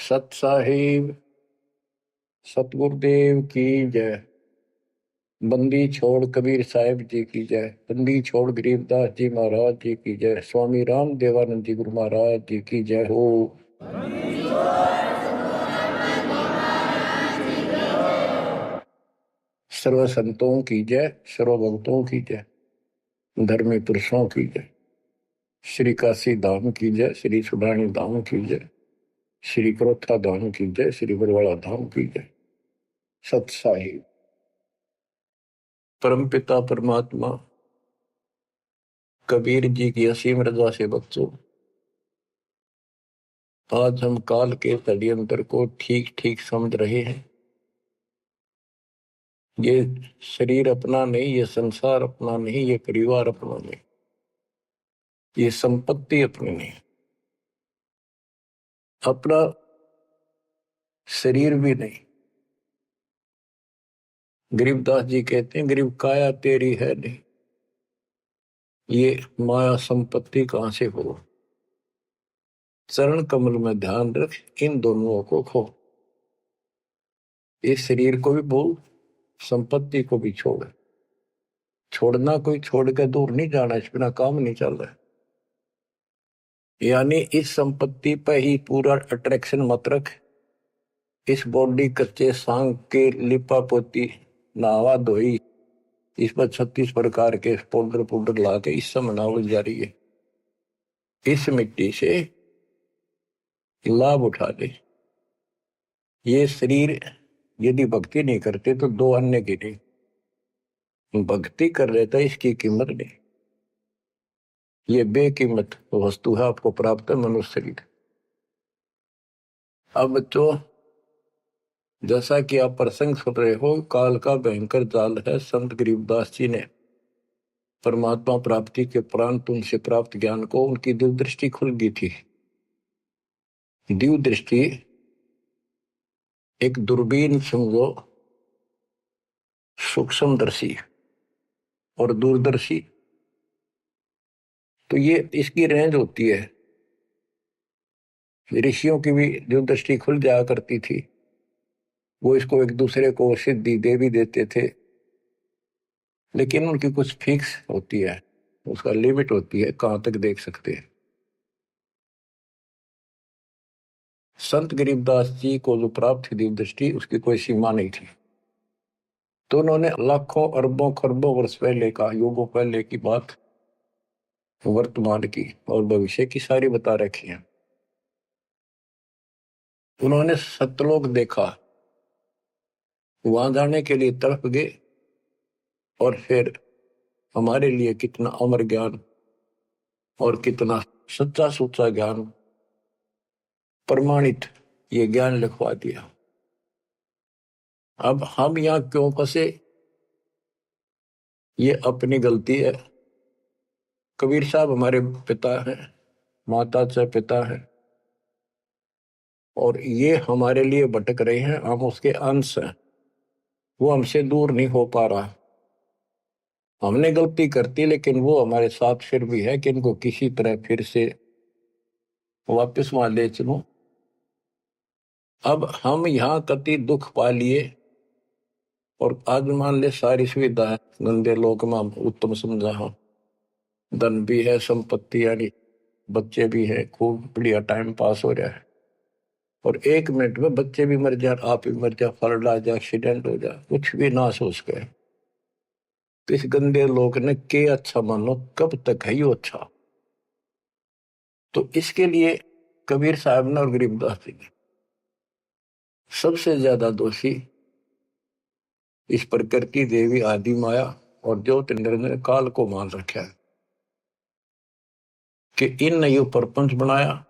सत साहिब सतगुरुदेव की जय। बंदी छोड़ कबीर साहिब जी की जय। बंदी छोड़ गरीबदास जी महाराज जी की जय। स्वामी राम देवानंद जी गुरु महाराज जी की जय हो। सर्व संतों की जय, सर्व भक्तों की जय, धर्मी पुरुषों की जय। श्री काशी धाम की जय, श्री सुडानी धाम की जय, श्री क्रोथा धाम की जय, श्री बरवाड़ा धाम की जय। सत साहिब परमपिता परमात्मा कबीर जी की असीम रजा से बच्चों, आज हम काल के षड्यंत्र को ठीक ठीक समझ रहे हैं। ये शरीर अपना नहीं, ये संसार अपना नहीं, ये परिवार अपना नहीं, ये संपत्ति अपनी नहीं, अपना शरीर भी नहीं। गरीबदास जी कहते हैं गरीब काया तेरी है नहीं, ये माया संपत्ति कहां से हो। चरण कमल में ध्यान रख, इन दोनों को खो। इस शरीर को भी भूल, संपत्ति को भी छोड़। छोड़ना कोई छोड़ के दूर नहीं जाना, इस बिना काम नहीं चल रहा है। यानी इस संपत्ति पर ही पूरा अट्रैक्शन मत रख। इस बॉडी कच्चे सांग के लिपा पोती नहावा धोई, इस पर 36 प्रकार के पाउडर पाउडर ला के इस समय नावल जा रही है। इस मिट्टी से लाभ उठा ले। ये शरीर यदि भक्ति नहीं करते तो दो अन्य की नहीं, भक्ति कर रहे था इसकी कीमत नहीं। ये बेकीमत वस्तु है, आपको प्राप्त है मनुष्य शरीर। अब तो जैसा कि आप प्रसंग सुन रहे हो, काल का भयंकर जाल है। संत गरीबदास जी ने परमात्मा प्राप्ति के उपरांत उनसे प्राप्त ज्ञान को उनकी दिव्य दृष्टि खुल गई थी। दिव्य दृष्टि एक दूरबीन समझो, सूक्ष्मदर्शी और दूरदर्शी, तो ये इसकी रेंज होती है। ऋषियों की भी दिव्य दृष्टि खुल जाया करती थी, वो इसको एक दूसरे को सिद्धि दे भी देते थे, लेकिन उनकी कुछ फिक्स होती है, उसका लिमिट होती है कहां तक देख सकते हैं। संत गरीबदास जी को जो प्राप्त थी दिव्य दृष्टि, उसकी कोई सीमा नहीं थी। तो उन्होंने लाखों अरबों खरबों वर्ष पहले का, युगों पहले की बात वर्तमान की और भविष्य की सारी बता रखी है। उन्होंने सतलोक देखा, वहां जाने के लिए तड़प गए, और फिर हमारे लिए कितना अमर ज्ञान और कितना सच्चा सुच्चा ज्ञान प्रमाणित ये ज्ञान लिखवा दिया। अब हम यहां क्यों फंसे, ये अपनी गलती है। कबीर साहब हमारे पिता हैं, माता से पिता हैं, और ये हमारे लिए भटक रहे हैं, हम उसके अंश हैं। वो हमसे दूर नहीं हो पा रहा। हमने गलती करती, लेकिन वो हमारे साथ फिर भी है कि इनको किसी तरह फिर से वापस वहां ले चलो। अब हम यहाँ कति दुख पा लिए, और आज मान ले सारी सुविधा है, गंदे लोक में उत्तम समझा हो, धन भी है, संपत्ति यानी बच्चे भी है, खूब बढ़िया टाइम पास हो रहा है, और एक मिनट में बच्चे भी मर जाए, आप भी मर जाए, फ्लड आ जाए, एक्सीडेंट हो जाए, कुछ भी ना सोच गए। तो इस गंदे लोग ने के अच्छा मानो, कब तक है यो अच्छा। तो इसके लिए कबीर साहब ने और गरीबदास जी ने सबसे ज्यादा दोषी इस प्रकृति देवी आदि माया और ज्योतिंद्र ने काल को मान रखा है कि इन ने यो प्रपंच बनाया,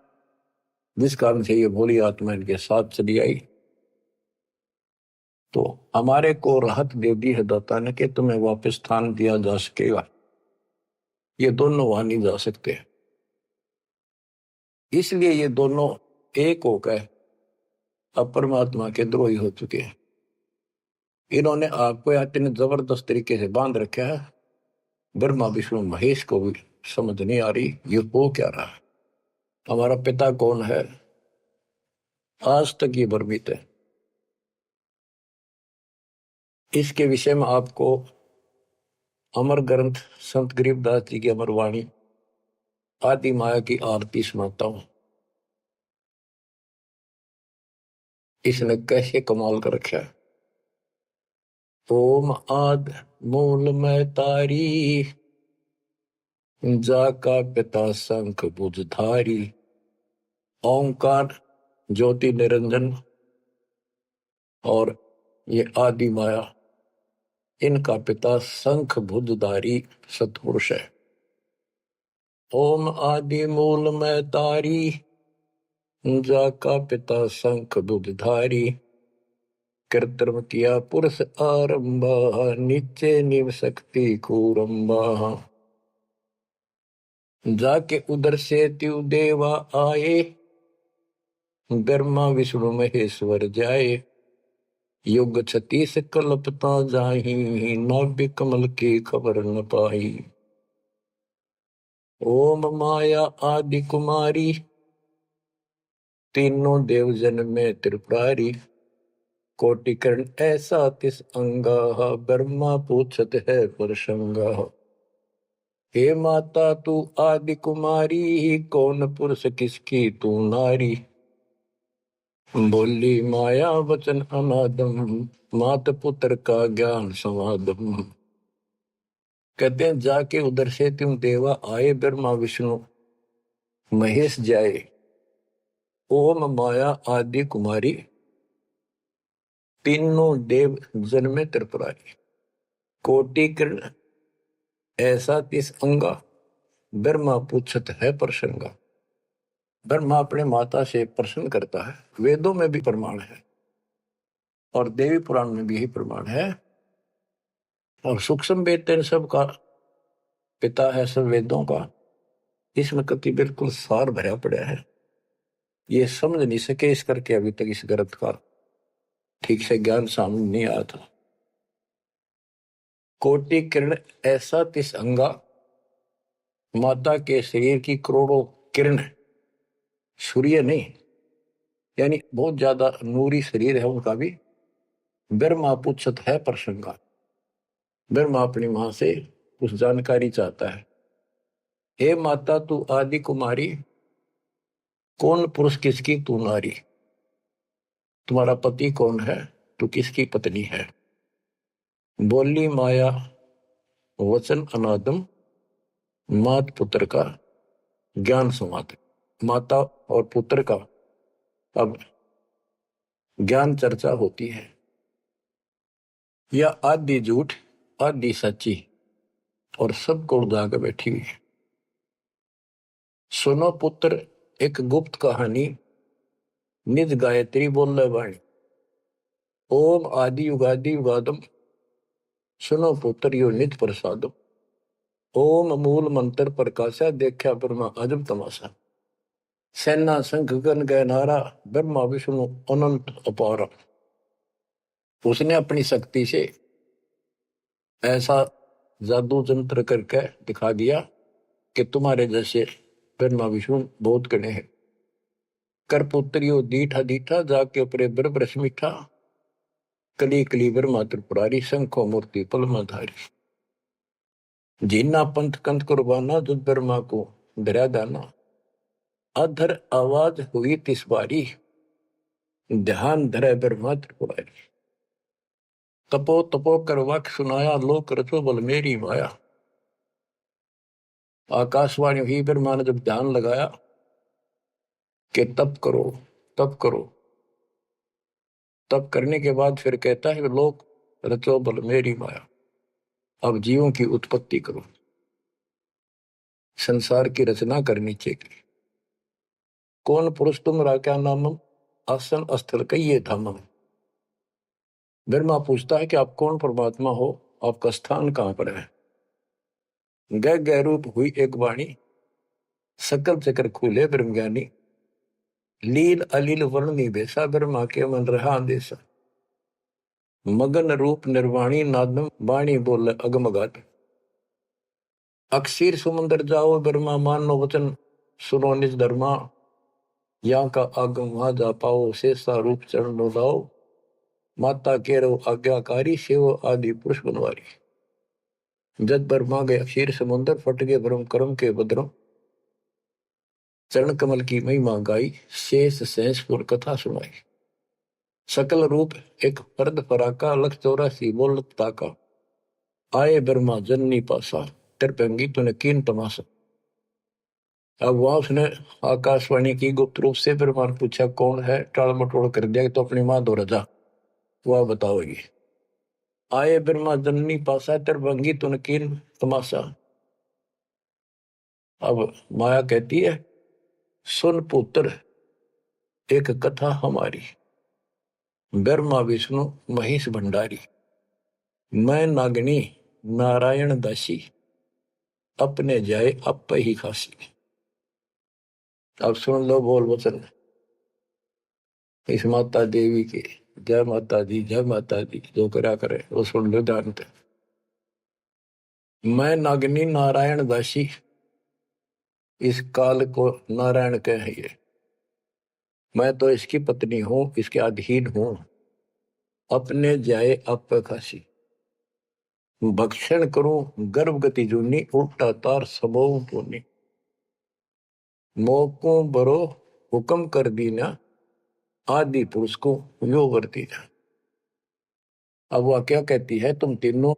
जिस कारण से ये भोली आत्मा इनके साथ चली आई। तो हमारे को राहत दे दी है दाता ने कि तुम्हें वापस स्थान दिया जा सकेगा। ये दोनों वहां नहीं जा सकते, इसलिए ये दोनों एक होकर अब परमात्मा के द्रोही हो चुके हैं। इन्होंने आपको इतने जबरदस्त तरीके से बांध रखा है, ब्रह्मा विष्णु महेश को भी समझ नहीं आ रही ये हो क्या रहा है। हमारा पिता कौन है, आज तक ये भ्रमित है। इसके विषय में आपको अमर ग्रंथ संत गरीबदास जी की अमर वाणी आदि माया की आरती सुनाता हूं। इसने कैसे कमाल कर रखा है। ओम आद मूल में तारी, जाका पिता शंख भुजधारी। ओंकार ज्योति निरंजन और ये आदि माया, इनका पिता शंख भुजधारी सतपुरुष है। ओम आदि मूल में तारी, जाका पिता शंख भुजधारी। कृत्रिम किया पुरुष आरंभा, नीचे निव शक्ति कूरंबा। जाके उधर से त्यु देवा आए, ब्रह्मा विष्णु महेश्वर जाए। युग 36 कल्पता जाही, नाभि कमल की खबर न पाई। ओम माया आदि कुमारी, तीनों देव जन में त्रिपुरारी। कोटिकर्ण ऐसा तिस अंगा, ब्रह्मा पूछत है प्रसंगा। हे माता तू आदि कुमारी, कौन पुरुष किसकी तू नारी। बोली माया वचन अनादम, मात पुत्र का ज्ञान समादम। कहते हैं जाके उधर से तुम देवा आए, ब्रह्मा विष्णु महेश जाए। ओम माया आदि कुमारी, तीनों देव जन में त्रिपुरारी। कोटि किरण ऐसा तिस अंगा, ब्रह्मा पूछत है प्रसंगा। ब्रह्मा अपने माता से प्रश्न करता है। वेदों में भी प्रमाण है और देवी पुराण में भी यही प्रमाण है। और सूक्ष्म वेद तेन सब का पिता है, सब वेदों का। इसमें कति बिल्कुल सार भरा पड़ा है। ये समझ नहीं सके इस करके अभी तक इस ग्रंथ का ठीक से ज्ञान सामने नहीं आया था। कोटि किरण ऐसा तिस अंगा, माता के शरीर की करोड़ों किरण, सूर्य नहीं, यानी बहुत ज्यादा नूरी शरीर है उनका भी। ब्रह्मा पूछत है प्रसंगा। ब्रह्मा अपनी मां से कुछ जानकारी चाहता है। हे माता तू आदि कुमारी, कौन पुरुष किसकी तू नारी। तुम्हारा पति कौन है, तू किसकी पत्नी है। बोली माया वचन अनादम, मात पुत्र का ज्ञान संवाद। माता और पुत्र का अब ज्ञान चर्चा होती है। यह आदि झूठ आदि सच्ची और सबको उड़ा के बैठी हुई है। सुनो पुत्र एक गुप्त कहानी, निज गायत्री बोल वाणी। ओम आदि युगादि युगादम, सुनो पुत्र यो निज प्रसादम। ओम मूल मंत्र प्रकाशा, देखा ब्रह्मा अजब तमाशा। सेना संख गण गए नारा, ब्रह्मा विष्णु अनंत अपारा। उसने अपनी शक्ति से ऐसा जादू जंत्र करके दिखा दिया कि तुम्हारे जैसे ब्रह्मा विष्णु बहुत गणे हैं। कर पुत्रियो दीठा दीठा, जाके अपने ब्रह्म मीठा। कली कली ब्रह्मा त्रिपुरारी, शंखो मूर्ति पलमाधारी। जीना पंथ कंथ कुर्बाना, दुध ब्रह्मा को दरिया दाना। अधर आवाज हुई तिस बारी, ध्यान धरे ब्रह्मा त्रिपुरारी। तपो तपो कर वाक्य सुनाया, लोक रचो बल मेरी माया। आकाशवाणी हुई, ब्रह्मा ने जब ध्यान लगाया कि तप करो तप करो। तप करने के बाद फिर कहता है लोक रचो बल मेरी माया। अब जीवों की उत्पत्ति करो, संसार की रचना करनी चाहिए। कौन पुरुष तुम क्या नामम, आसन स्थल कहिए धामम। ब्रह्मा पूछता है कि आप कौन परमात्मा हो, आपका स्थान कहां पर है। गह गह रूप हुई एक वाणी, सकल चक्र खुले ब्रह्म ज्ञानी। लील अलील वर्णी बेसा, ब्रह्मा के मन रहा अंदेशा। मगन रूप निर्वाणी नादम, वाणी बोले अगमगात। अक्षीर समुद्र जाओ ब्रह्मा, मानो वचन सुनो निज धर्मा। यहाँ का आगम वहां जा पाओ, शेषा रूप चरण लाओ, माता केरो आज्ञाकारी, शिव आदि पुरुष बनवारी। जद पर मांगे क्षीर समुद्र, फट गए ब्रह्म कर्म के बद्रम, चरण कमल की महिमा गाई, शेष सहसपुर कथा सुनाई। सकल रूप एक फर्द फराका, लख 84 बोलत ताका, आए ब्रह्मा जननी पासा, तिरपंगी तूने कीन तमाशा। अब वहां उसने आकाशवाणी की गुप्त रूप से ब्रह्मा ने पूछा कौन है, टाल मटोड़ कर दिया तो अपनी मां दो रजा, वह बताओगी। आए ब्रह्मा जननी पासा, तिरपंगी तूने कीन तमाशा। अब माया कहती है सुन पुत्र एक कथा हमारी, ब्रह्मा विष्णु महेश भंडारी, मैं नागनी नारायण दासी, अपने जाए अप ही खासी। अब सुन लो बोल वचन इस माता देवी के। जय माता दी, जय माता दी, जो करा करे वो सुन लो ध्यान से। मैं नागनी नारायण दासी, इस काल को नारायण कहिए, मैं तो इसकी पत्नी हूं, इसके अधीन हूं, अपने जाए अप खासी, भक्षण करूं गर्भगति जूनी, उल्टा तार सबो पुनी, मोको बरो हुक्म कर दीना, आदि पुरुष को यो वर्ती ना। अब वह क्या कहती है, तुम तीनों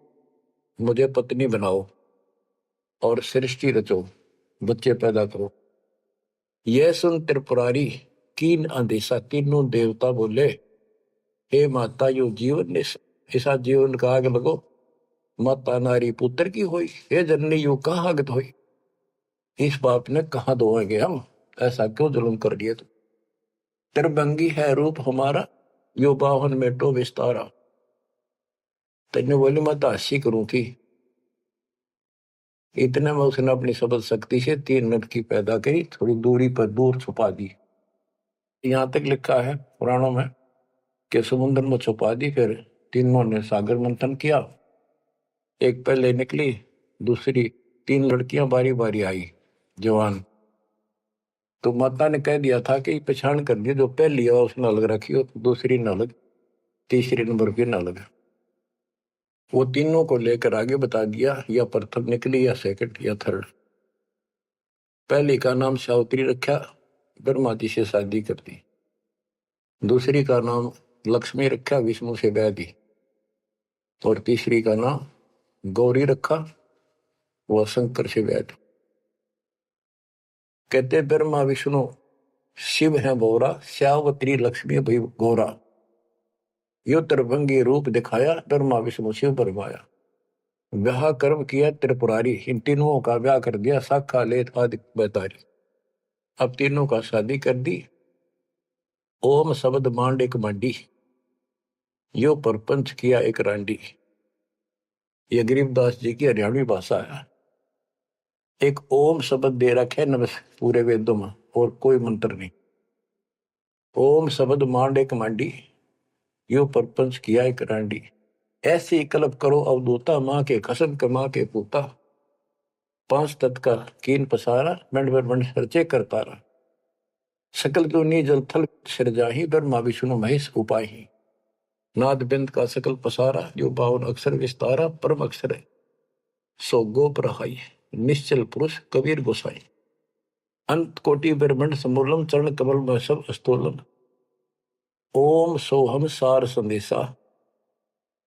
मुझे पत्नी बनाओ और सृष्टि रचो, बच्चे पैदा करो। यह सुन त्रिपुरारी कीन आदेशा, तीनों देवता बोले हे माता यो जीवन ने ऐसा जीवन का आग लगो, माता नारी पुत्र की होई, हे जननी यू कहाँ आगत होई, इस बाप ने कहाँ दोएंगे हम, ऐसा क्यों जुल्म कर दिया तुम। त्रिभंगी है रूप हमारा, यो बाहन में टो विस्तारा। तेने बोली मैं तो हंसी करूं की। इतने में उसने अपनी सबल शक्ति से 3 मिनट की पैदा करी, थोड़ी दूरी पर दूर छुपा दी। यहां तक लिखा है पुराणों में कि समुद्र में छुपा दी, फिर तीनों ने सागर मंथन किया, एक पहले निकली, दूसरी 3 लड़कियां बारी बारी आई जवान, तो माता ने कह दिया था कि पहचान कर दिया, जो पहली है उसने अलग रखी हो, दूसरी न अलग, तीसरी नंबर की न अलग। वो तीनों को लेकर आगे बता दिया, या प्रथम निकली या सेकंड या थर्ड। पहली का नाम सावित्री रखा, ब्रह्मा जी से शादी कर दी। दूसरी का नाम लक्ष्मी रखा, विष्णु से ब्याह दी। और तीसरी का नाम गौरी रखा, वह शंकर से ब्याह दी। कहते ब्रह्मा विष्णु शिव है बोरा, श्यावत्री लक्ष्मी भई गौरा, यो त्रिभंगी रूप दिखाया, ब्रह्मा विष्णु शिव बरमाया। ब्याह कर्म किया त्रिपुरारी, इन तीनों का ब्याह कर दिया, साखा लेत आदि बैतारी। अब तीनों का शादी कर दी। ओम शब्द मांड एक मंडी, यो परपंच किया एक रांडी। ये गरीबदास जी की हरियाणवी भाषा है। एक ओम शब्द दे रखे नमस् पूरे वेदों में, और कोई मंत्र नहीं। ओम शब्द मांड एक मांडी, यो परपंच किया एक रांडी। ऐसी कल्प करो अवधूता, माँ के कसम कमा के पूता, 5 तत्व का कीन पसारा, मंड मंड सर्चे कर तारा। सकल दुनी जल थल सिरजाही, ब्रह्मा विष्णु महेश उपाही। नाद बिंद का सकल पसारा, जो 52 अक्षर विस्तारा, परम अक्षर है सो गोप रहाई, निश्चल पुरुष कबीर गोसाई। अंत कोटि ब्रह्मंड समूलम, चरण कमल में सब अस्तोलम। ओम सोहम सार संदेशा,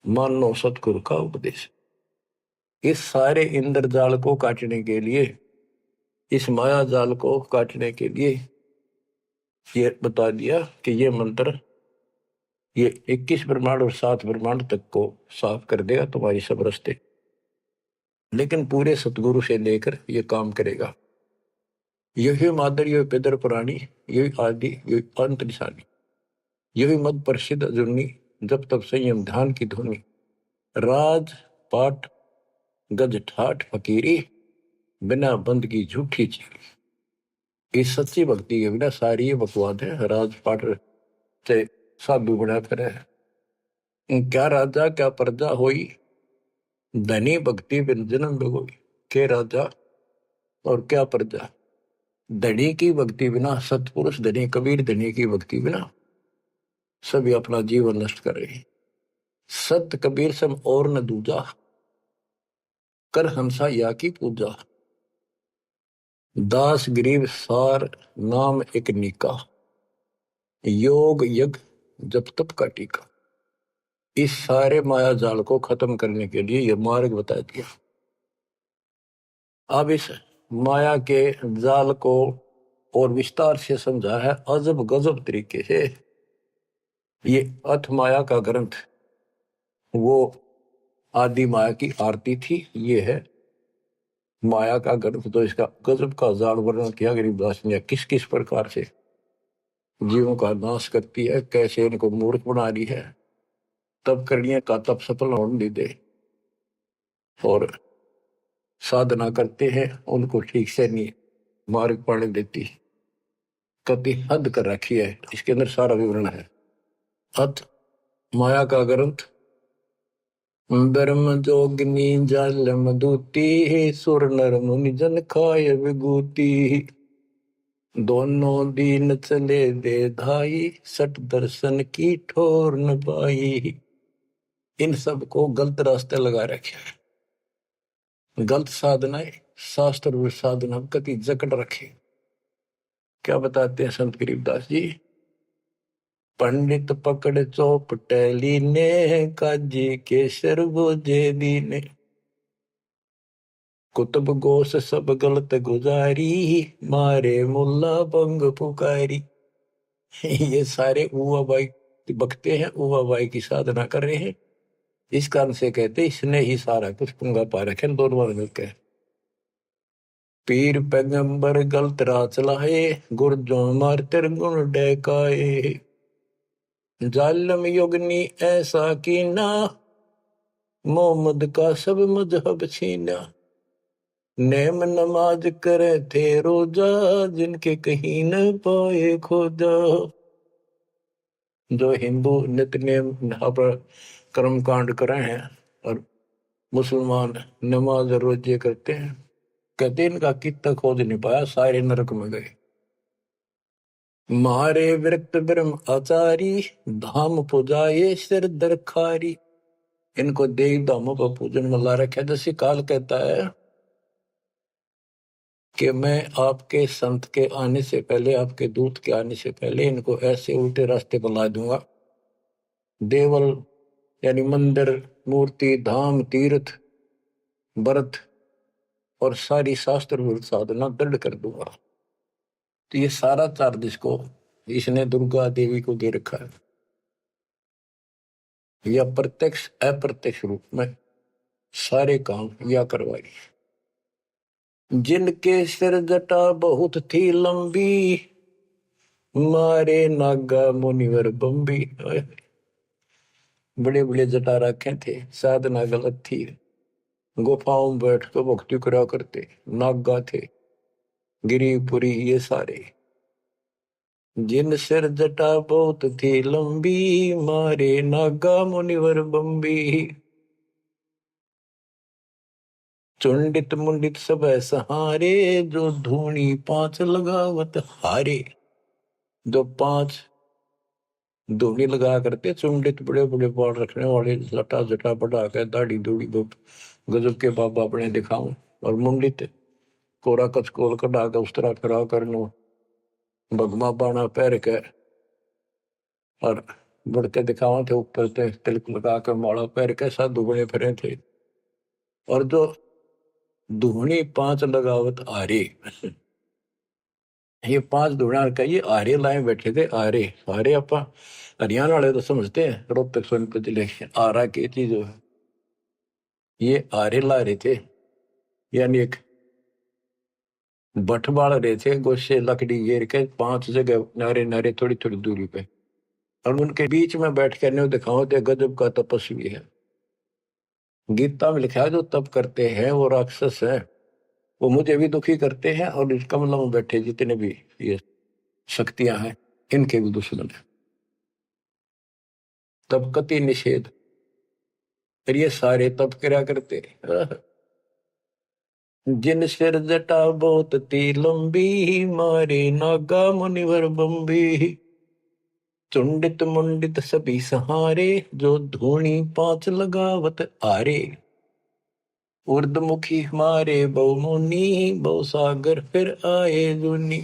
मानो सतगुरु का उपदेश। इस सारे इंद्रजाल को काटने के लिए, इस माया जाल को काटने के लिए ये बता दिया कि ये मंत्र ये 21 ब्रह्मांड और 7 ब्रह्मांड तक को साफ कर देगा तुम्हारी सब रास्ते, लेकिन पूरे सतगुरु से लेकर ये काम करेगा। यही मादर, यही पितर पुराणी, यही आदि, यही अंत निशानी, यही मद प्रसिद्ध जुर्नी, जब तब संयम ध्यान की धुनी। राज पाठ गज ठाठ फकीरी, बिना बंद की झूठी चीरी। इस सच्ची भक्ति के बिना सारी ये बकवाद है। राज पाठ से साधु बना फिरे, क्या राजा क्या प्रजा होई, धनी भक्ति बिन जन्म बिगोई। के राजा और क्या प्रजा, धनी की भक्ति बिना, सतपुरुष धनी कबीर धनी की भक्ति बिना सभी अपना जीवन नष्ट कर रहे हैं। सत कबीर सम और न दूजा, कर हंसा या की पूजा। दास गरीब सार नाम एक नीका, योग यज्ञ जप तप का टीका। इस सारे माया जाल को खत्म करने के लिए यह मार्ग बता दिया। अब इस माया के जाल को और विस्तार से समझा है अजब गजब तरीके से। ये अथ माया का ग्रंथ वो आदि माया की आरती थी, ये है माया का ग्रंथ। तो इसका गजब का जाल वर्णन किया गरीबदास ने, किस किस प्रकार से जीवों का नाश करती है, कैसे इनको मूर्ख बना रही है, तब करने का तब सफल होने दे, और साधना करते हैं उनको ठीक से नहीं मार्ग पाने देती, कति हद कर रखी है। इसके अंदर सारा विवरण है। अथ माया का ग्रंथ ब्रह्म जोगिनी जल मधुती, सुर नर मुनि जन खाय विभूति। दोनों दीन चले दे धाई, सट दर्शन की ठोर न पाई। इन सब को गलत रास्ते लगा रखे हैं, गलत साधनाएं, शास्त्र साधना कति जकड़ रखे। क्या बताते हैं संत गरीबदास जी? पंडित पकड़ चौपटेली ने, काजी के शरबोजे दीने। कुतुब गोस सब गलत गुजारी, मारे मुल्ला बंग पुकारी। ये सारे उवा बाई बकते हैं, उवा बाई की साधना कर रहे हैं। इस कारण से कहते इसने ही सारा कुछ पुंगा पा रखे दोनों मिलकर। पीर पैगंबर गलत राह चलाए, गुरजों मार तेर गुण डैकाए। जालम युगनी ऐसा कीना, मोहम्मद का सब मजहब छीना। नेम नमाज करे थे रोजा, जिनके कहीं न पाए खोजा। जो हिंदू नित्य नेम कर्म कांड कर रहे हैं और मुसलमान नमाज रोजे करते हैं, कहते इनका कितना खोज नहीं पाया, सारे नरक में गए। मारे विरक्त ब्रह्म आचारी, धाम पुजाए सिर दरखारी। इनको देव धामों का पूजन में ला रखा है। जैसे काल कहता है कि मैं आपके संत के आने से पहले, आपके दूत के आने से पहले इनको ऐसे उल्टे रास्ते पर ला दूंगा। देवल यानी मंदिर, मूर्ति, धाम, तीर्थ, व्रत और सारी शास्त्र साधना दृढ़ कर दूंगा। तो ये सारा चार्ज इसको इसने दुर्गा देवी को दे रखा है, या प्रत्यक्ष अप्रत्यक्ष रूप में सारे काम या करवाई। जिनके सिर जटा बहुत थी लंबी, मारे नागा मुनिवर बम्बी। बड़े बड़े जटा रखे थे, साधना गलत थी, गुफाओं में बैठ कर भक्ति करा करते, नागा थे, गिरिपुरी ये सारे। जिन सिर जटा बहुत थी लंबी, मारे नागा मुनिवर बम्बी। चुंडित मुंडित सब सहारे, जो धूनी पांच लगावत हारे। जो पांच धूनी लगा करते, चुंडित बड़े बड़े बाल रखने वाले, लटा जटा बढ़ा कर दाढ़ी दूढ़ी गजब के बाबा अपने दिखाऊं, और मुंडित कोरा कचकोल कटा कर उस तरह खड़ा कर लो, भगमा बाणा पैर के और बढ़ते दिखावा थे, ऊपर से तिलक लगा कर माला पैर के साधु बने फिरे थे। और जो धूनी पांच लगावत आरे, ये पांच धूना का ये आरे लाए बैठे थे। आरे आरे अपा हरियाणा वाले तो समझते हैं, रोहतक सोनीपत जिले के आरा की चीज है। ये आरे ला रहे थे, यानी एक भट्ट बाल रहे थे, गोशे लकड़ी घेर के पांच जगह नारे नारे थोड़ी थोड़ी दूरी पे, और उनके बीच में बैठ कर न्यू दिखाओ थे गजब का तपस्वी है। गीता में लिखा है जो तप करते हैं वो राक्षस है, वो मुझे भी दुखी करते हैं, और इस कमलों में बैठे जितने भी ये शक्तियां हैं इनके भी दुश्मन है। तब कति निषेध, फिर ये सारे तप करा करते। जिन सिर जटा बहुत ती लंबी, मारे नागा मुनिवर बम्बी। चुंडित मुंडित सभी सहारे, जो धूणी पांच लगावत आरे। उर्दमुखी मारे बहु मुनि, बहु सागर फिर आए जुनी।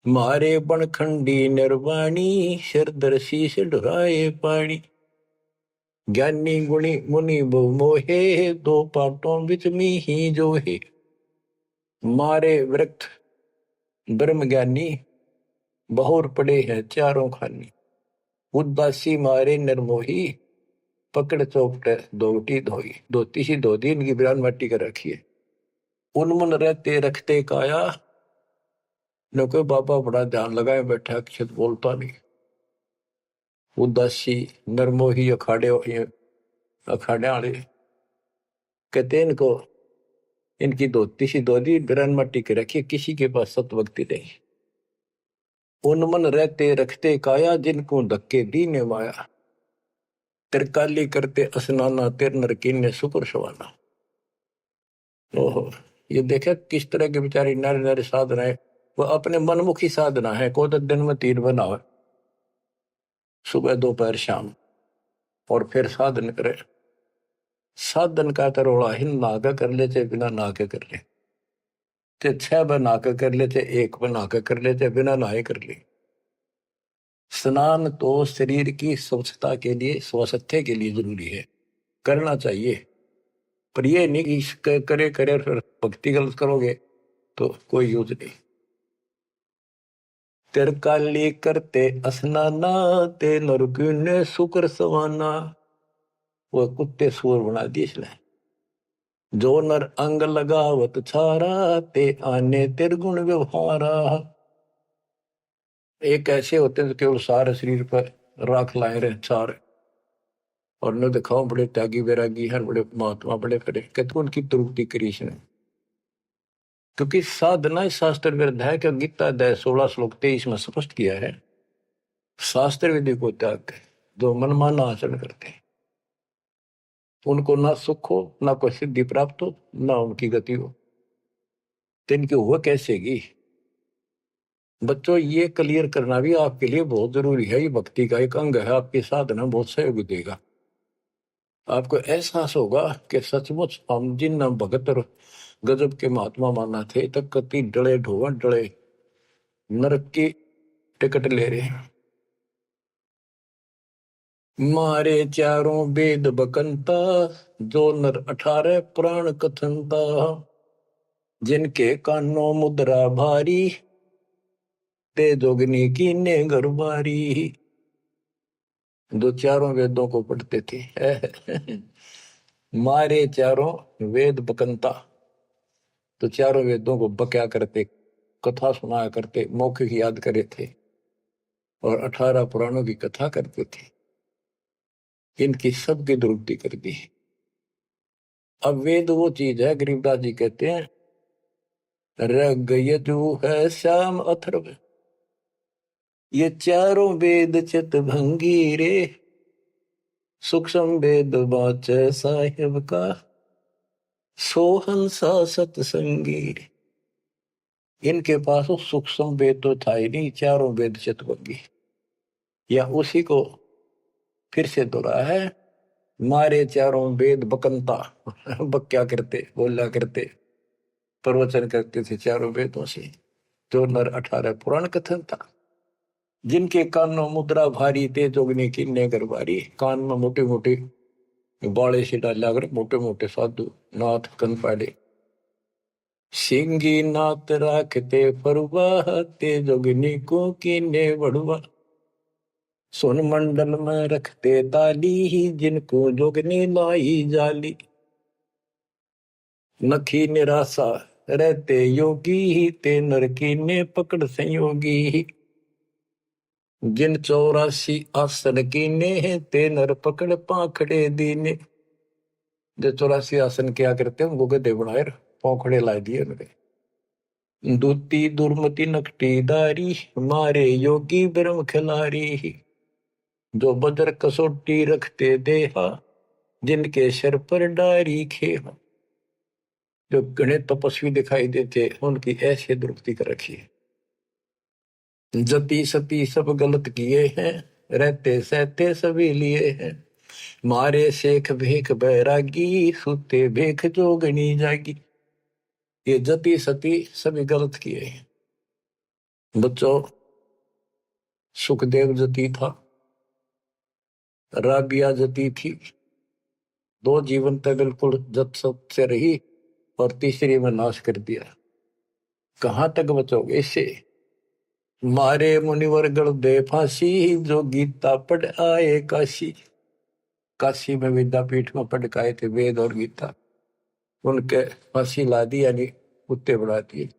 मारे बनखंडी निर्वाणी, सिरदर शीश ढुराए पानी। ज्ञानी गुणी मुनि बहु मोहे, दो पाटों बिच ही जोहे। मारे वृक्ष ब्रह्म ज्ञानी, बहुर पड़े हैं चारों खानी। उदासी मारे निर्मोही, पकड़ चौपटे दोटी धोई। धोती सी धो दी, इनकी बिरान मट्टी कर रखी है। उनमन रहते रखते काया, न कोई बाबा बड़ा ध्यान लगाए बैठा, अक्षत बोलता नहीं। उदासी निर्मोही अखाड़े वाले कहते इनको, इनकी धोती सी धो दी, बिरान मट्टी कर रखी है, किसी के पास सतभक्ति नहीं। उनमन रहते रखते काया, जिनको धक्के दी ने माया। तिरकाली करते स्नाना, तिर नरकी ने शुक्र सवाना। ओहो, ये देखे किस तरह के बेचारी नारे नारे साधना है। वो अपने मनमुखी साधना है। को तो दिन में 3 बनावे, सुबह दोपहर शाम, और फिर साधन करे। साधन का तरोड़ा हिन नाका कर ले, चाहे बिना नाके कर ले, चाहे 6 बना के कर ले, चाहे 1 बना के कर ले, चाहे बिना नहाए कर ले। स्नान तो शरीर की स्वच्छता के लिए, स्वास्थ्य के लिए जरूरी है, करना चाहिए। पर ये नहीं कि करे करे फिर भक्ति गलत करोगे तो कोई यूज नहीं। तिरकाली करते स्नाना, ते नरकी ने शुक्र सवाना। वो कुत्ते सूर बना दिए इसने। जो नर अंग लगावत छारा, ते आने तिरगुण व्यवहारा। एक ऐसे होते हैं जो केवल सारे शरीर पर राख लाए रहे छार, और न दिखाओ बड़े त्यागी वैरागी हैं, बड़े महात्मा, बड़े करे, कहते उनकी त्रुटि कृष्ण। क्योंकि साधना शास्त्र विरुद्ध है। कि गीता अध्याय 16 श्लोक 23 में स्पष्ट किया है, शास्त्र विधि को त्याग जो मनमाना आचरण करते हैं, उनको ना सुख हो, ना कोई सिद्धि प्राप्त हो, ना उनकी गति हो। तो इनकी हुआ कैसेगी? बच्चों, ये क्लियर करना भी आपके लिए बहुत जरूरी है। ये भक्ति का एक अंग है, आपकी साधना बहुत सहयोग देगा। आपको एहसास होगा कि सचमुच हम जिन भगत और गजब के महात्मा माना थे, तक कति डले ढोवन डले नरक की टिकट ले रहे हैं। मारे चारों वेद बकंता, जो नर 18 पुराण कथनता। जिनके कानों मुद्रा भारी, ते जोगनी की ने गरबारी। जो चारों वेदों को पढ़ते थे। मारे चारों वेद बकंता, तो चारों वेदों को बक्या करते, कथा सुनाया करते, मौखिक याद करे थे, और 18 पुराणों की कथा करते थे। इनकी सबकी दुरुक्ति कर दी। अब वेद वो चीज है, गरीबदास जी कहते हैं, रग यजु है श्याम अथर्व, ये चारों वेद चित भंगी रे। सूक्ष्म वेद बाच साहिब का, सोहंसा सतसंगी। इनके पास वो सूक्ष्म वेद तो था ही नहीं, चारों वेद चित भंगी। या उसी को फिर से दोहरा है, मारे चारों वेद बकंता। बक्या करते, बोला करते, प्रवचन करते थे चारों वेदों से। जो नर 18 पुराण कथन था। जिनके कानों मुद्रा भारी, ते जोगनी की ने गरबारी। कान में मोटे मोटे बाले से डाला कर, मोटे मोटे साधु नाथ कन पाड़े। सिंगी नाथ राखते फरुआ, ते जोगनी को कीने बड़ुआ। सोन मंडल में रखते ताली, जिनको जोगनी लाई जाली। नखी निराशा रहते योगी, ते नरकी ने पकड़ संयोगी। जिन 84 आसन कीने, ते नर पकड़ पाखड़े दीने। जो 84 आसन क्या करते हैं, उनको गधे बनाए पौखड़े ला दिए उनके। दूती दुर्मति नकटी दारी, मारे योगी ब्रह्म खिलारी। जो बदर कसोटी रखते देहा, जिनके सिर पर डारी खेहा। जो घने तपस्वी दिखाई देते उनकी ऐसी दुर्गति कर रखी है। जति सती सब गलत किए हैं, रहते सहते सभी लिए हैं, मारे शेख भेख बैरागी, सुते भेख जोगनी जागी। ये जति सती सभी गलत किए हैं। बच्चों, सुखदेव जति था, राबिया जति थी, दो जीवन तक बिल्कुल जत सत से रही और तीसरी में नाश कर दिया। कहां तक बचोगे इससे? मारे मुनिवर गण दे फांसी, जो गीता पढ़ आए काशी। काशी में विद्यापीठ में पढ़ के आए थे वेद और गीता, उनके फांसी ला दी, यानी कुत्ते बढ़ा दिए।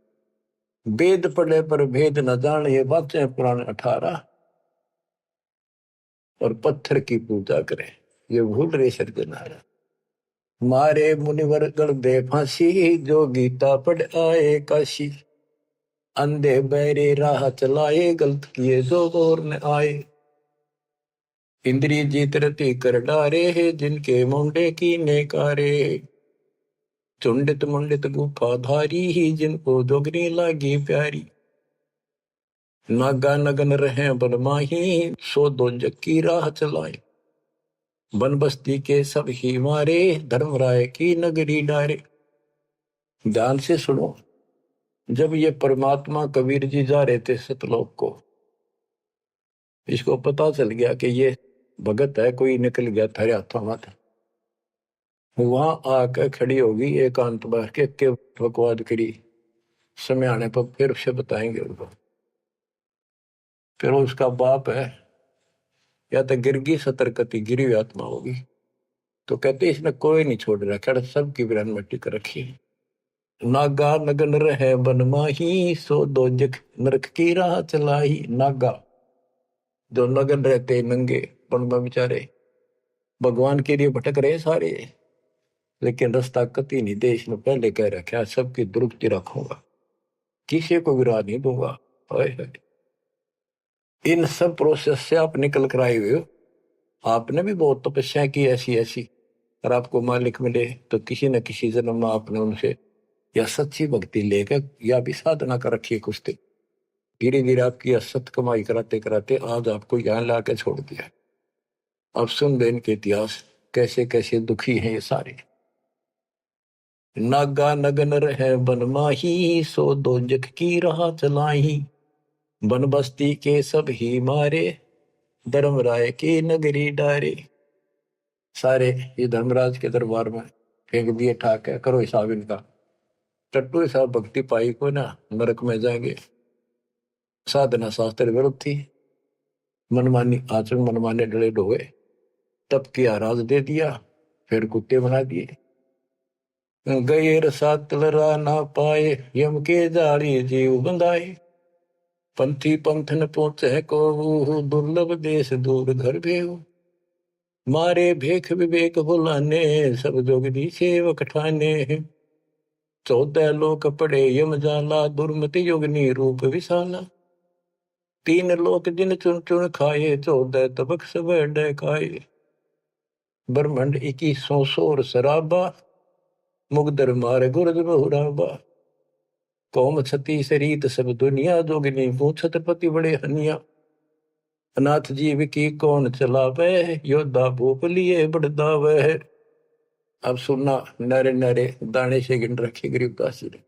वेद पढ़े पर भेद न जान, ये बातें पुराण 18, और पत्थर की पूजा करें, ये भूल रहे सर्जनहारा। मारे मुनिवर गण दे फांसी, जो गीता पढ़ आए काशी। अंधे बहरे राह चलाए, गलत किए जो और न आए। इंद्रिय जीत रति कर डारे है, जिनके मुंडे की नेकारे। चुंडित मुंडित गुफा धारी ही, जिनको जोगनी लागी प्यारी। नागा नगन रहे बनमाही, सो दो जग की राह चलाए। बन बस्ती के सब ही मारे, धर्मराय की नगरी डारे। ध्यान से सुनो, जब ये परमात्मा कबीर जी जा रहे थे सतलोक को, इसको पता चल गया कि ये भगत है, कोई निकल गया थारे हाथों मत, वहां आकर खड़ी होगी एकांत बैठ के बकवाद करी। समय आने पर फिर उसे बताएंगे उनको। फिर उसका बाप है, या तो गिरगी सतर्कती गिरी हुई आत्मा होगी, तो कहते इसने कोई नहीं छोड़ रखा, सबकी बिरान मिट्टी कर रखी। नागा नगन रहे बनमाही, सो दो जग नरक की राह चलाई। नागा जो नगन रहते नंगे पण में बेचारे भगवान के लिए भटक रहे सारे, लेकिन रास्ता कति नहीं दे। इसने पहले कह रखा सबकी दुरुक्ति रखूंगा, किसी को विराह नहीं दूंगा। इन सब प्रोसेस से आप निकल कर आए हुए हो। आपने भी बहुत तपस्या की ऐसी ऐसी, और आपको मालिक मिले तो किसी न किसी जन्म में आपने उनसे या सच्ची भक्ति लेकर या भी साधना कर रखी है कुछ दिन। धीरे धीरे आपकी असत कमाई कराते कराते आज आपको यहाँ लाके छोड़ दिया। अब सुन ले इनके इतिहास, कैसे कैसे दुखी हैं ये सारे। नागा नगन रहे बनमाही, सो दो जग की राह चलाई। बन बस्ती के सब ही मारे, धर्मराय की नगरी डारे। सारे ये धर्मराज के दरबार में फेंक दिए ठाक है, करो हिसाब इनका। टट्टू हिसाब भक्ति पाई को ना नरक में जाएंगे। साधना शास्त्र विरुद्ध थी, मनमानी आचरण मनमाने डले ढोए, तब किया राज दे दिया, फिर कुत्ते बना दिए। गए रसा तलरा ना पाए, यम के जाड़ी जीव बंधाए। पंथी पंथ न पहुंचे को, दुर्लभ देश दूर घर भेव। मारे भेख विवेक बुलाने, सब जोगनी सेवक ठाने। 14 लोक पड़े यम जाला, दुर्मति योगनी रूप विशाला। 3 लोक जिन चुन चुन खाए, 14 तबक सब डकाए। ब्रह्मंड 21 सोर शराबा, मुगदर मार गुरद बहुराबा। कौम छती शरीत सब दुनिया, जोगनी छत्रपति बड़े हनिया। अनाथ जीव की कौन चलावे, योद्धा भूप लिए बड़दावे। अब सुनना, नारे नारे दाने से गिन रखे गरीबदास जी ने।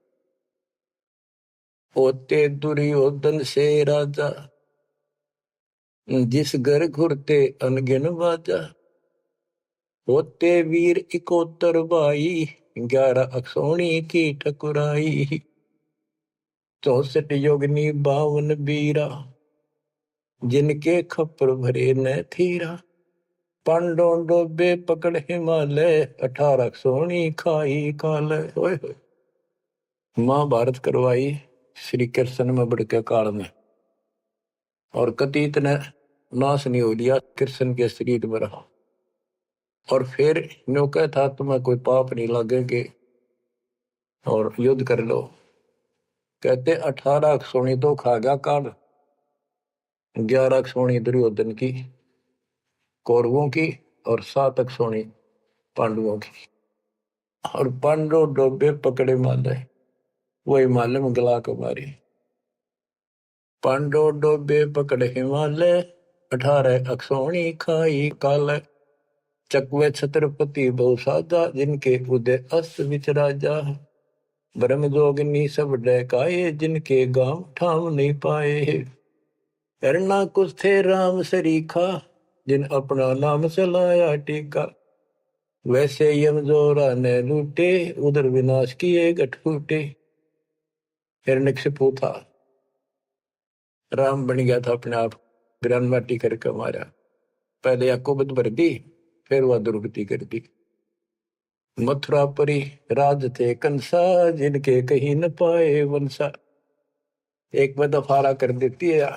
होते दुर्योधन से राजा, जिस घर घुरते अनगिन बाजा। होते वीर 71 भाई, 11 अक्षौणी की ठकुराई। 64 योगनी 52 बीरा, जिनके खप्पर भरे न थीरा। पांडों डोबे पकड़ हिमालय, 18 सोनी खाई काल। महाभारत करवाई श्री कृष्ण में बड़के काल में, और कति इतने नाश नहीं हो लिया, कृष्ण के शरीर में रहा। और फिर नो था तुम्हें कोई पाप नहीं लगेगे और युद्ध कर लो। कहते 18 सोनी तो खा गया काल, 11 सोनी दुर्योधन की कौरवों की, और 7 सोनी पांडवों की। और पांडो डोबे पकड़े माले, वो हिमालय में गला को मारी। पांडो डोबे पकड़े हिमालय, 18 अक्षोणी खाई काल। चकवे छत्रपति बहु साजा, जिनके उदय अस्त विच राजा। ब्रह्म जोगिनी सब डहकाए, जिनके गांव ठाम नहीं पाए। करना कुछ थे राम सरीखा, जिन अपना नाम चलाया टीका। वैसे यम जोरा ने लूटे, उधर विनाश किए गठ फूटे। हिरण्यकशिपु था, राम बन गया था अपने आप, ग्रान माटी करके मारा। पहले याकूबत भर दी, फिर वह दुर्गति कर दी। मथुरापुरी राज थे कंसा, जिनके कहीं न पाए वंशा। एक में दफारा कर देती है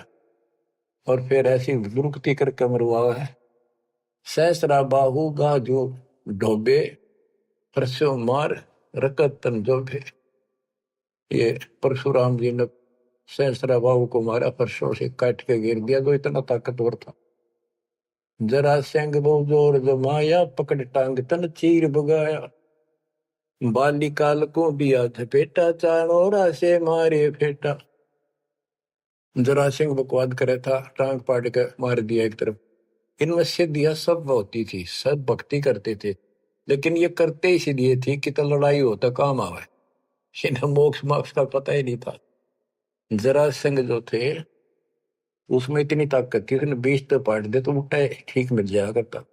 और फिर ऐसी दुर्गति करके मरवा है। सहस्रा बाहु गाजो ढोबे, परसों मार रकत तन जोबे। ये परशुराम जी ने सहस्रा बाहु को मारा, परसों से काट के गिर दिया, जो इतना ताकतवर था। जरा सिंह बहु जोर जमाया, पकड़ टांग तन चीर भगाया। बालिकाल को दिया झपेटा, चाणोरा से मारे फेटा। जरा सिंह बकवाद करे था, टांग पाट के मार दिया एक तरफ। इनमें सिद्धियां सब होती थी, सब भक्ति करते थे, लेकिन ये करते इसलिए थी कि तो लड़ाई होता काम आवे। इन्हें मोक्ष मोक्ष का पता ही नहीं था। जरा सिंह जो थे उसमें इतनी ताकत थी, उसने 20 तो पाट दे तो उल्टा ठीक मिल जाया करता।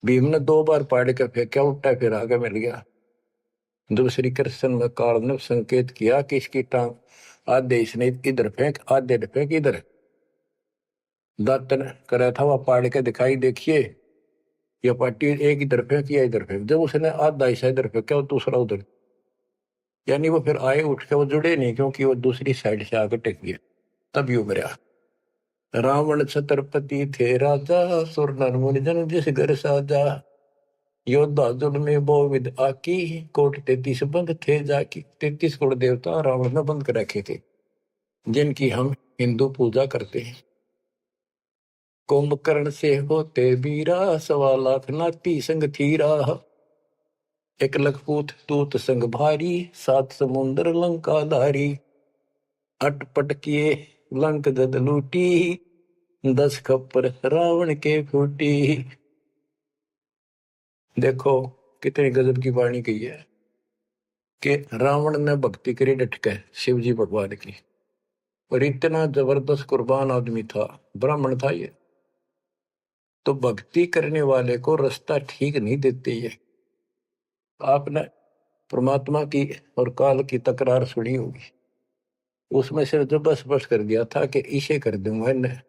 भीम ने 2 बार पाड़ के फेंका, उल्टा फिर आगे मिल गया। जब श्री कृष्ण में काल ने संकेत किया कि इसकी टांग आधे इसने इधर फेंक, आधे फेंक इधर, दातन करा था वह पाड़ के दिखाई, देखिए ये पार्टी एक इधर फेंक या इधर फेंक। जब उसने आधा हिस्सा इधर फेंका और दूसरा उधर, यानी वो फिर आए उठ के, वो जुड़े नहीं क्योंकि वो दूसरी साइड से आकर टेक गया, तब यू मरा। रावण छत्रपति थे राजा, सुर नर मुनि जन जिस घर साजा। योद्धा जुल में बहुविध आकी, कोट 33 बंद थे जाकी। 33 कोट देवता रावण ने बंद कर रखे थे, जिनकी हम हिंदू पूजा करते हैं। कुंभकर्ण से होते बीरा, 1.25 लाख नाती संग थीरा। 1 लाख पूत तूत संग भारी, 7 समुंदर लंका धारी। अटपट किए लंक जद लूटी, 10 खप्पर रावण के फूटी। देखो कितनी गजब की वाणी कही है कि रावण ने भक्ति करी डटके शिव जी भगवान की, और इतना जबरदस्त कुर्बान आदमी था, ब्राह्मण था ये। तो भक्ति करने वाले को रास्ता ठीक नहीं देते ये। आपने परमात्मा की और काल की तकरार सुनी होगी, उसमें से जो बस बस कर दिया था कि इसे कर दूंगा, इन्हें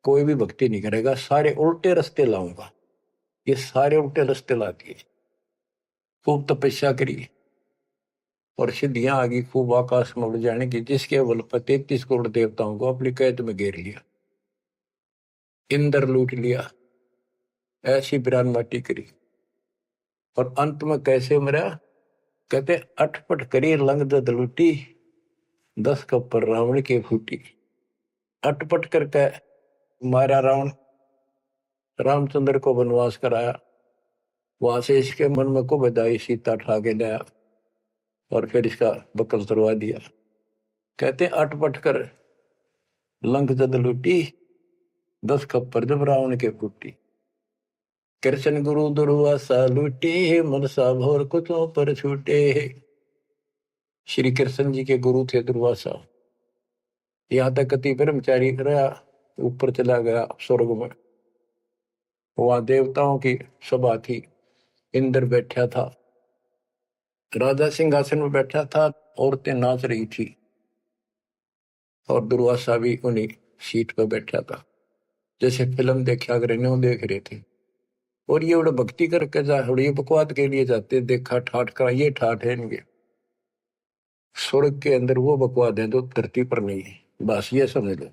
कोई भी भक्ति नहीं करेगा, सारे उल्टे रास्ते लाऊंगा। ये सारे उल्टे रास्ते ला दिए। खूब तपस्या करी और सिद्धियां आ गई, खूब आकाश में उड़ जाने की, जिसके बल पर 33 करोड़ देवताओं को अपनी कैद में घेर लिया, इंद्र लूट लिया, ऐसी बिरान माटी करी। और अंत में कैसे मरा? कहते अटपट करी लंग दद लूटी, 10 कप्पर रावण के फूटी। अटपट करके मारा रावण, रामचंद्र को वनवास कराया, वहां से इसके मन में को बधाई, सीता ठा के लाया और फिर इसका बकल तुरवा दिया। कहते अटपट कर लंक जद लूटी, 10 खप्पर जब रावण के फूटी। कृष्ण गुरु दुर्वासा लूटे, मनसा भोर कुचों पर छूटे। श्री कृष्ण जी के गुरु थे दुर्वासा। यहाँ तक कति ब्रह्मचारी रहा, ऊपर चला गया स्वर्ग में, वहां देवताओं की सभा थी, इंद्र बैठा था, राजा सिंहासन में बैठा था, औरतें नाच रही थी और दुर्वासा भी उन्हीं सीट पर बैठा था, जैसे फिल्म देखा कर देख रहे थे। और ये बड़ा भक्ति करके जा, ये बकवाद के लिए जाते, देखा ठाठ का, ये ठाठ है इनके। स्वर्ग के अंदर वो बकवाद है जो धरती पर नहीं है, बस ये समझ लो।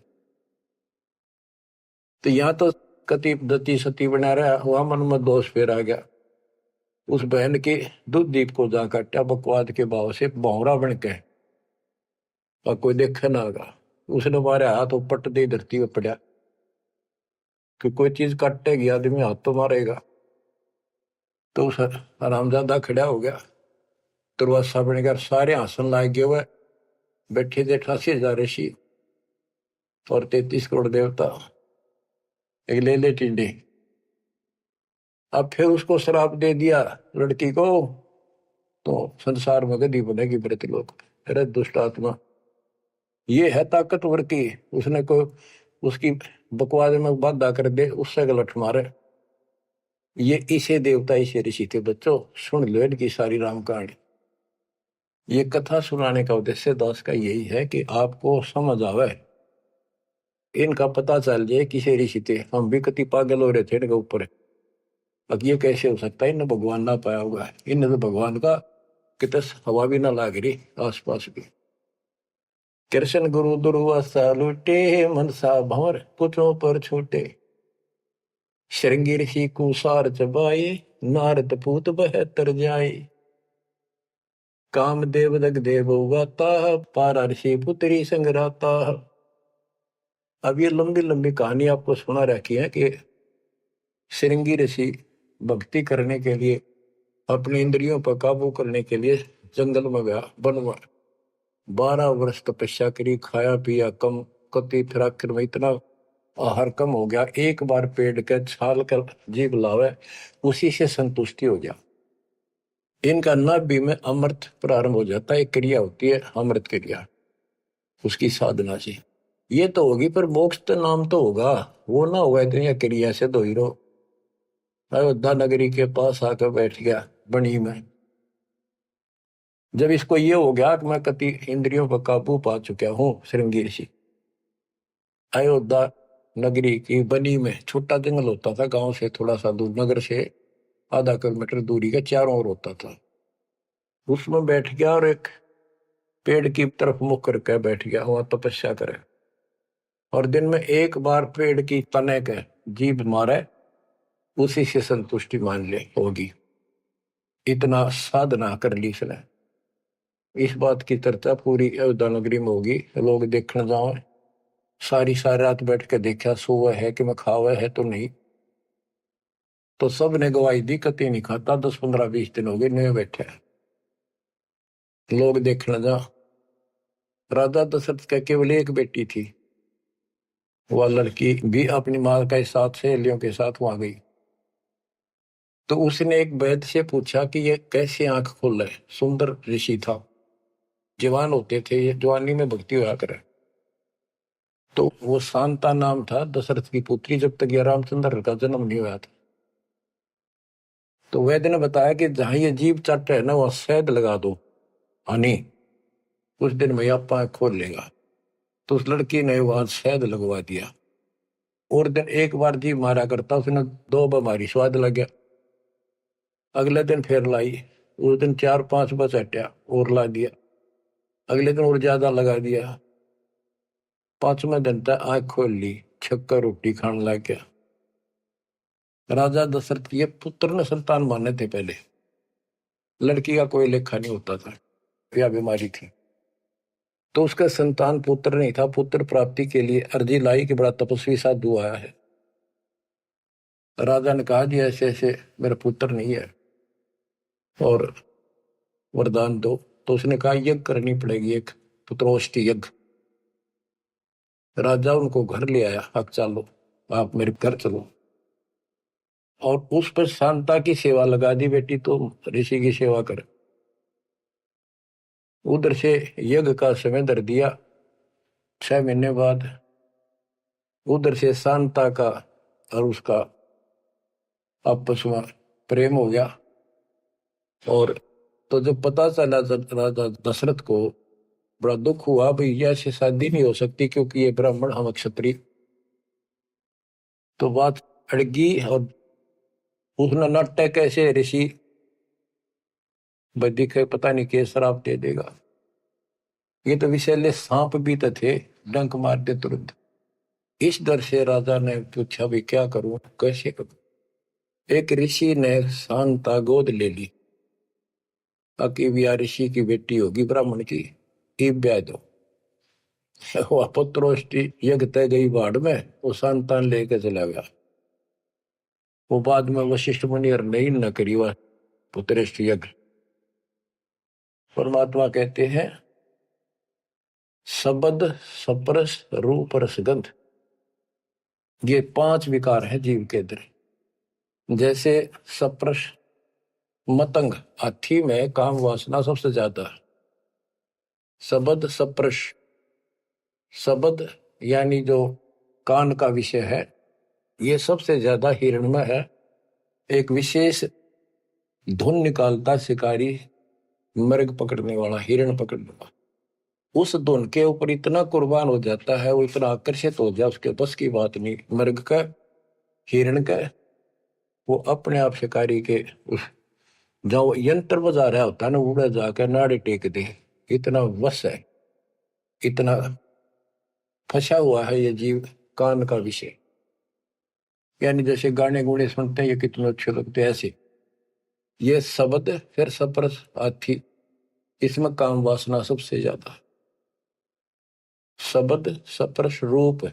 तो यहाँ तो कति दती सती बना रहा, वहां मन में दोष फिर आ गया। उस बहन के दूध दीप को जा काटा बकवाद के भाव से, भौरा बन के, और कोई देखे ना आगा। उसने मारे हाथ पट दे धरती में पड़ा, कि कोई चीज काटेगी आदमी हाथ तो मारेगा। तो उस हरामजादा खड़ा हो गया। दुर्वासा बन गया, सारे आसन लाग गए हुए बैठे थे 88,000 ऋषि और 33 करोड़ देवता, एक ले ले टिंडे। अब फिर उसको श्राप दे दिया लड़की को, तो संसार में गदी बनेगी मृतलोक। अरे दुष्ट आत्मा, ये है ताकतवर की, उसने को उसकी बकवास में बाधा कर दे, उससे गलत मारे। ये इसे देवता इसे ऋषि थे बच्चों, सुन लो इनकी सारी राम कहानी। ये कथा सुनाने का उद्देश्य दास का यही है कि आपको समझ आवे, इनका पता चल जाए किसे ऋषि थे। हम भी कति पागल हो रहे थे इनके ऊपर। अब ये कैसे हो सकता है, इन्हें भगवान ना पाया होगा, इन्हें तो भगवान का कितने हवा भी ना लाग रही आसपास भी। कृष्ण गुरु दुर्वासा लूटे, मनसा भंवर पुत्रों पर छूटे। श्रृंगी ऋषि कुसार चबाए, नारद पूत बहत्तर जाए। कामदेव दग देव गाता, पारा ऋषि पुत्री संगराता। अब ये लंबी लंबी कहानी आपको सुना रखी है कि श्रृंगी ऋषि भक्ति करने के लिए, अपनी इंद्रियों पर काबू करने के लिए जंगल में गया, वन में 12 वर्ष तपस्या करी, खाया पिया कम, कति फिर आखिर में इतना आहार कम हो गया, एक बार पेड़ के छाल कर जीभ लावे उसी से संतुष्टि हो गया। इनका नाभि में अमृत प्रारंभ हो जाता है, एक क्रिया होती है अमृत क्रिया, उसकी साधना से ये तो होगी, पर मोक्ष तो नाम तो होगा, वो ना होगा इतनी क्रिया से दो हीरो। अयोध्या नगरी के पास आकर बैठ गया बनी में। जब इसको ये हो गया कि मैं कति इंद्रियों पर काबू पा चुका हूं, श्रृंगी ऋषि अयोध्या नगरी की बनी में, छोटा जंगल होता था गांव से थोड़ा सा दूर, नगर से आधा किलोमीटर दूरी का, चारों ओर होता था, उसमें बैठ गया और एक पेड़ की तरफ मुख करके बैठ गया, वहां तपस्या करे। और दिन में एक बार पेड़ की तने के जीभ मारे, उसी से संतुष्टि मान ले होगी। इतना साधना कर ली इसने। इस बात की चर्चा पूरी अयोध्या नगरी में होगी, लोग देखने जाओ। सारी रात बैठ के देखा, सोवा है कि मैं खावा है तो नहीं, तो सब ने गवाही दी कति नहीं खाता, 10 15 20 दिन हो गए नहीं बैठे, लोग देखने जा। राजा दशरथ का केवल एक बेटी थी, वह लड़की भी अपनी माँ के साथ सहेलियों के साथ वहां गई। तो उसने एक वैद्य से पूछा कि ये कैसे आंख खोल है, सुंदर ऋषि था, जवान होते थे, ये जवानी में भक्ति हुआ करे। तो वो शांता नाम था दशरथ की पुत्री, जब तक ये रामचंद्र का जन्म नहीं हुआ था। तो वैद्य ने बताया कि जहां ये जीभ चट है ना, वहां शहद लगा दो हनी, कुछ दिन में आपा खोल लेगा। तो उस लड़की ने वहां शहद लगवा दिया, और दिन एक बार जीभ मारा करता, उसने 2 बीमारी स्वाद लग गया। अगले दिन फिर लाई, उस दिन 4 5 बस हटिया और ला दिया, अगले दिन और ज्यादा लगा दिया। 5वें दिन तक आंख खोल ली, छक्का रोटी खाने लग गया। राजा दशरथ के पुत्र ने संतान माने थे पहले, लड़की का कोई लेखा नहीं होता था, या बीमारी थी। तो उसका संतान पुत्र नहीं था, पुत्र प्राप्ति के लिए अर्जी लाई कि बड़ा तपस्वी साधु आया है। राजा ने कहा जी ऐसे ऐसे मेरा पुत्र नहीं है और वरदान दो। तो उसने कहा यज्ञ करनी पड़ेगी, एक पुत्रोष्टि यज्ञ। राजा उनको घर ले आया, अब चलो आप मेरे घर चलो, और उस पर शांता की सेवा लगा दी, बेटी तो ऋषि की सेवा कर। उधर से यज्ञ का समय धर दिया, 6 महीने बाद उधर से शांता का और उसका आपस में प्रेम हो गया। और तो जब पता चला राजा दशरथ को बड़ा दुख हुआ, भाई ऐसी शादी नहीं हो सकती क्योंकि ये ब्राह्मण हम क्षत्रिय। तो बात अड़गी और उसने नाटक कैसे ऋषि वैदिक है, पता नहीं के श्राप दे देगा। ये तो विषैले सांप भी तो थे, डंक मार दे तुरंत। इस डर से राजा ने पूछा भी क्या करूं, कैसे करूं। एक ऋषि ने शांता गोद ले ली, ताकि ब्याह ऋषि की बेटी होगी ब्राह्मण की, ब्याह दो। वह पुत्रोष्टि यज्ञ तय गई बाढ़ में, वो संतान लेके चला गया। वो बाद में वशिष्ठ मुनि और नहीं न करी वह पुत्रेष्ठ यज्ञ। परमात्मा कहते हैं शब्द सप्रस रूप रसगंध, ये 5 विकार हैं जीव के अंदर। जैसे सप्रस मतंग, हाथी में काम वासना सबसे ज्यादा है। शब्द सप्रस, शब्द यानी जो कान का विषय है, ये सबसे ज्यादा हिरण में है। एक विशेष धुन निकालता शिकारी, मृग पकड़ने वाला, हिरण पकड़ने वाला, उस धुन के ऊपर इतना कुर्बान हो जाता है, वो इतना आकर्षित हो जाए, उसके बस की बात नहीं मृग का, हिरण का। वो अपने आप शिकारी के उस जो यंत्र बजा रहा होता है ना, उड़ा जाकर नाड़े टेक दे, इतना वश है, इतना फंसा हुआ है ये जीव कान का विषय। यानी जैसे गाने गुणे सुनते हैं ये कितने अच्छे लगते हैं, ऐसे ये शब्द फिर सप्रस हाथी, इसमें काम वासना सबसे ज्यादा। शब्द सप्रस रूप,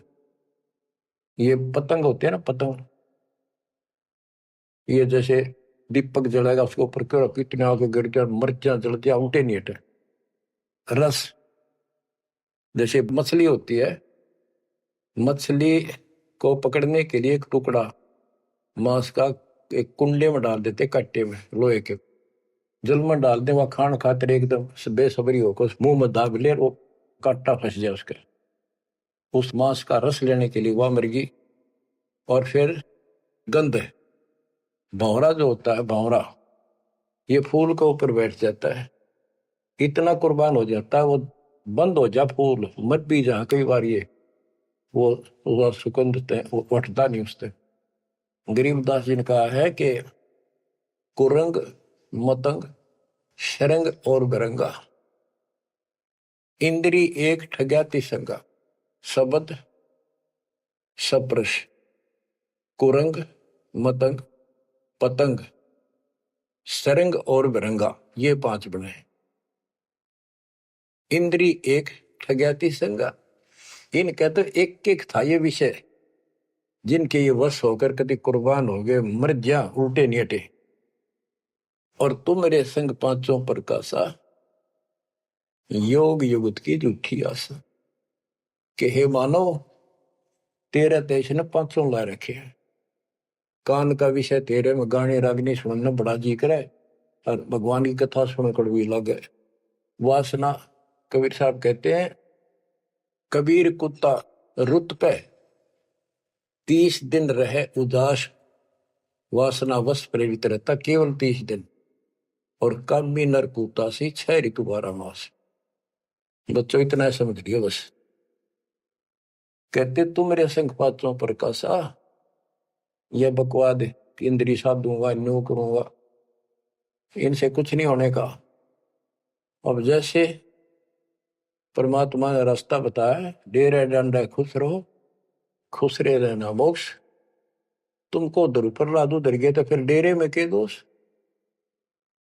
ये पतंग होते हैं ना, पतंग, ये जैसे दीपक जलाएगा उसके ऊपर क्यों कितने आगे गिर गया, मर्चा जलते उठे नहीं हटे। रस, जैसे मछली होती है, मछली को पकड़ने के लिए एक टुकड़ा मांस का एक कुंडे में डाल देते, कट्टे में लोहे के, जल में डाल दे, वह खान खातिर एकदम बेसब्री होकर उस मुंह में दाब ले, वो कांटा फंस जाए उसके, उस मांस का रस लेने के लिए वह मर्गी। और फिर गंध है, भंवरा जो होता है, भंवरा ये फूल के ऊपर बैठ जाता है, इतना कुर्बान हो जाता है, वो बंद हो जा फूल मत भी जा, कई बार ये वो सुगंध वो उठता नहीं उससे। गरीबदास जी ने कहा है कि कुरंग मतंग शरंग और गरंगा, इंद्री एक ठग्याति संगा। शब्द सप्रश कुरंग मतंग पतंग सरंग और बिरंगा, ये 5 बने। इंद्री एक ठग्याति संगा, इनका तो एक एक था ये विषय, जिनके ये वश होकर कभी कुर्बान हो गए, मर जा उल्टे नहीं हटे। और तुम मेरे संग पांचों प्रकाशा, योग युगत की झूठी आशा। कि हे मानव, तेरे देश ने 500 ला रखे हैं, कान का विषय तेरे में गाने रागनी सुनना बड़ा जी करे, और भगवान की कथा सुन कड़वी लगे। वासना, कबीर साहब कहते हैं कबीर कुत्ता रुत पे 30 दिन रहे उदास, वासना वश प्रेरित रहता केवल 30 दिन, और कामी नर कुत्ता से 6 ऋतु 12 मास। बच्चों इतना समझ लियो बस। कहते तू मेरे संग पात्रों प्रकाशा, यह बकवाद इंद्री साधूंगा, न्यू करूंगा, इनसे कुछ नहीं होने का। अब जैसे परमात्मा ने रास्ता बताया, डेरे डंडा खुश रहो, खुश रहे रहना मोक्ष। तुमको उधर ऊपर ला दो, उधर गए तो फिर डेरे में के दोष।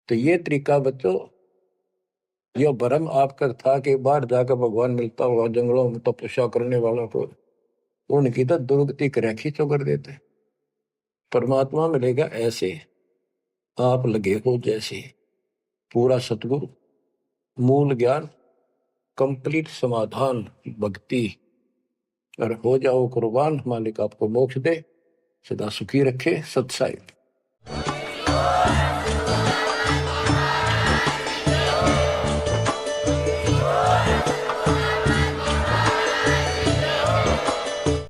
तो ये तरीका बच्चों, यह भ्रम आपका था कि बाहर जाकर भगवान मिलता होगा जंगलों में तपस्या करने वालों को, उनकी तो दुर्गति कर खींचो कर देते। परमात्मा मिलेगा ऐसे, आप लगे हो जैसे, पूरा सतगुरु, मूल ज्ञान, कंप्लीट समाधान, भक्ति, और हो जाओ कुर्बान। मालिक आपको मोक्ष दे, सदा सुखी रखे। सत्साई।